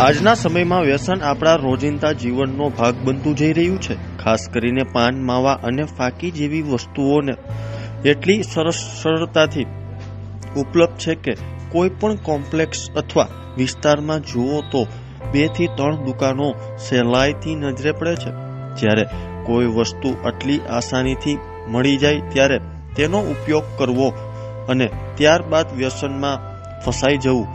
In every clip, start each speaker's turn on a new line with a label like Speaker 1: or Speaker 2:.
Speaker 1: આજના સમયમાં વ્યસન આપણા રોજિંદા જીવનનો ભાગ બનતું જઈ રહ્યું છે. ખાસ કરીને પાન, માવા અને ફાકી જેવી વસ્તુઓને એટલી સરળતાથી ઉપલબ્ધ છે કે કોઈ પણ કોમ્પ્લેક્સ અથવા વિસ્તારમાં જુઓ તો 2 થી 3 દુકાનો સહેલાઈથી નજરે પડે છે. જ્યારે કોઈ વસ્તુ આટલી આસાનીથી મળી જાય ત્યારે તેનો ઉપયોગ કરવો અને ત્યારબાદ વ્યસનમાં ફસાઈ જવું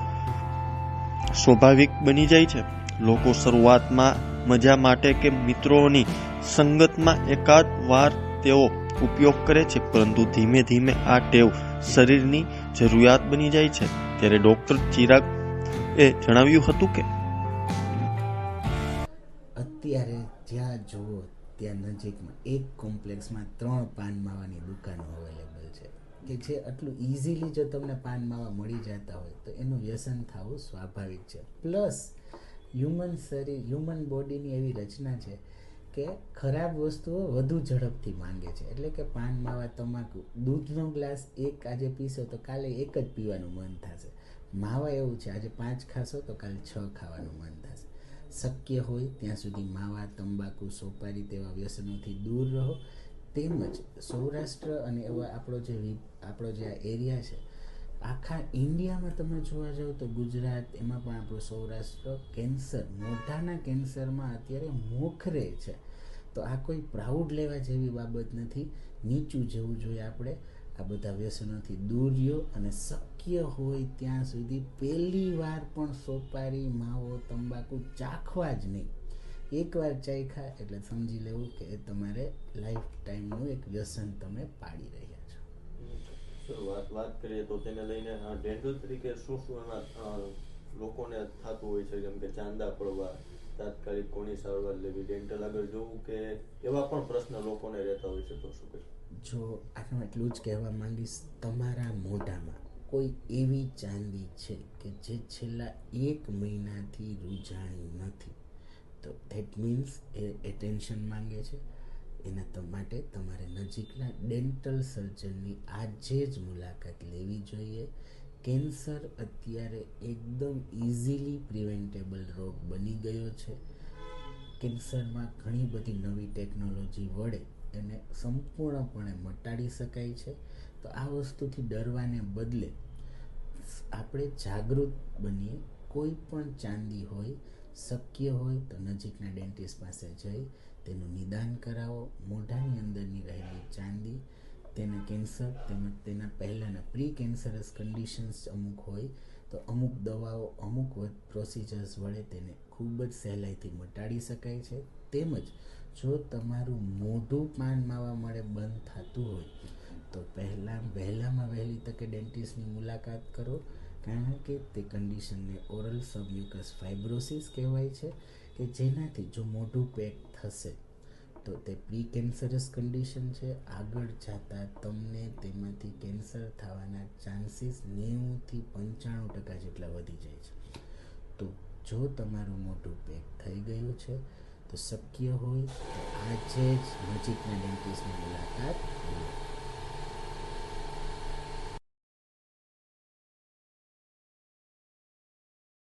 Speaker 1: સ્વાભાવિક બની જાય છે. લોકો શરૂઆતમાં મજા માટે કે મિત્રોની સંગતમાં એકાદ વાર તેઓ ઉપયોગ કરે છે, પરંતુ ધીમે ધીમે આ ટેવ શરીરની જરૂરિયાત બની જાય છે. ત્યારે ડોક્ટર ચિરાગ એ જણાવ્યું હતું કે
Speaker 2: અત્યારે જ્યાં જુઓ ત્યાં નજીકમાં એક કોમ્પ્લેક્સમાં 3 પાન માવાની દુકાનો અવેલેબલ છે કે જે આટલું ઇઝીલી જો તમને પાન માવા મળી જતા હોય તો એનું વ્યસન થવું સ્વાભાવિક છે. પ્લસ હ્યુમન બોડીની એવી રચના છે કે ખરાબ વસ્તુઓ વધુ ઝડપથી માંગે છે. એટલે કે પાન માવા, તમાકુ, દૂધનો ગ્લાસ એક આજે પીશો તો કાલે એક જ પીવાનું મન થશે. માવા એવું છે, આજે 5 ખાશો તો કાલે 6 ખાવાનું મન થશે. શક્ય હોય ત્યાં સુધી માવા, તંબાકુ, સોપારી તેવા વ્યસનોથી દૂર રહો. તેમજ સૌરાષ્ટ્ર અને એવા આપણો જે આ એરિયા છે, આખા ઇન્ડિયામાં તમે જોવા જાઓ તો ગુજરાત, એમાં પણ આપણું સૌરાષ્ટ્ર કેન્સર, મોઢાના કેન્સરમાં અત્યારે મોખરે છે. તો આ કોઈ પ્રાઉડ લેવા જેવી બાબત નથી. નીચું જવું જોઈએ આપણે. આ બધા વ્યસનોથી દૂર રહ્યો અને શક્ય હોય ત્યાં સુધી પહેલી વાર પણ સોપારી, માવો, તંબાકુ ચાખવા જ નહીં. એકવાર ચાખ્યા એટલે સમજી લેવું કે એ તમારે લાઈફ ટાઈમનું એક વ્યસન તમે પાડી રહ્યા છો.
Speaker 1: વાત કરીએ તો તેને લઈને ડેન્ટલ તરીકે શું લોકોને થતું હોય છે, જેમ કે ચાંદા પડવા, તાત્કાલિક કોની સારવાર લેવી, ડેન્ટલ આગળ જવું, કે એવા પણ પ્રશ્ન લોકોને રહેતા હોય છે, તો શું કહે?
Speaker 2: જો આનું એટલું જ કહેવા માંગીશ, તમારા મોઢામાં કોઈ એવી ચાંદી છે કે જે છેલ્લા 1 મહિનાથી રૂઝાણી નથી, તો ધેટ મીન્સ એ એટેન્શન માંગે છે. એના માટે તમારે નજીકના ડેન્ટલ સર્જનની આજે જ મુલાકાત લેવી જોઈએ. કેન્સર અત્યારે એકદમ ઇઝીલી પ્રિવેન્ટેબલ રોગ બની ગયો છે. કેન્સરમાં ઘણી બધી નવી ટેકનોલોજી વડે એને સંપૂર્ણપણે મટાડી શકાય છે. તો આ વસ્તુથી ડરવાને બદલે આપણે જાગૃત બનીએ. કોઈ પણ ચાંદી હોય, શક્ય હોય તો નજીકના ડેન્ટિસ્ટ પાસે જઈ તેનું નિદાન કરાવો. મોઢાની અંદરની રહેલી ચાંદી, તેને કેન્સર તેમજ તેના પહેલાંના પ્રી કેન્સરસ કન્ડિશન્સ અમુક હોય તો અમુક દવાઓ, અમુક પ્રોસિજર્સ વડે તેને ખૂબ જ સહેલાઈથી મટાડી શકાય છે. તેમજ જો તમારું મોઢું પાન માવા મળે બંધ થતું હોય તો વહેલામાં વહેલી તકે ડેન્ટિસ્ટની મુલાકાત કરો. કારણ કે તે કન્ડિશનને ઓરલ સબમ્યુકસ ફાઇબ્રોસિસ કહેવાય છે, કે જેનાથી જો મોઢું પેક થશે તો તે પ્રી કેન્સરસ કન્ડિશન છે. આગળ જતાં તમને તેમાંથી કેન્સર થવાના ચાન્સીસ 90 થી 95% જેટલા વધી જાય છે. તો જો તમારું મોઢું પેક થઈ ગયું છે તો શક્ય હોય તો આજે જ નજીકના ડેન્ટિસ્ટની મુલાકાત લો.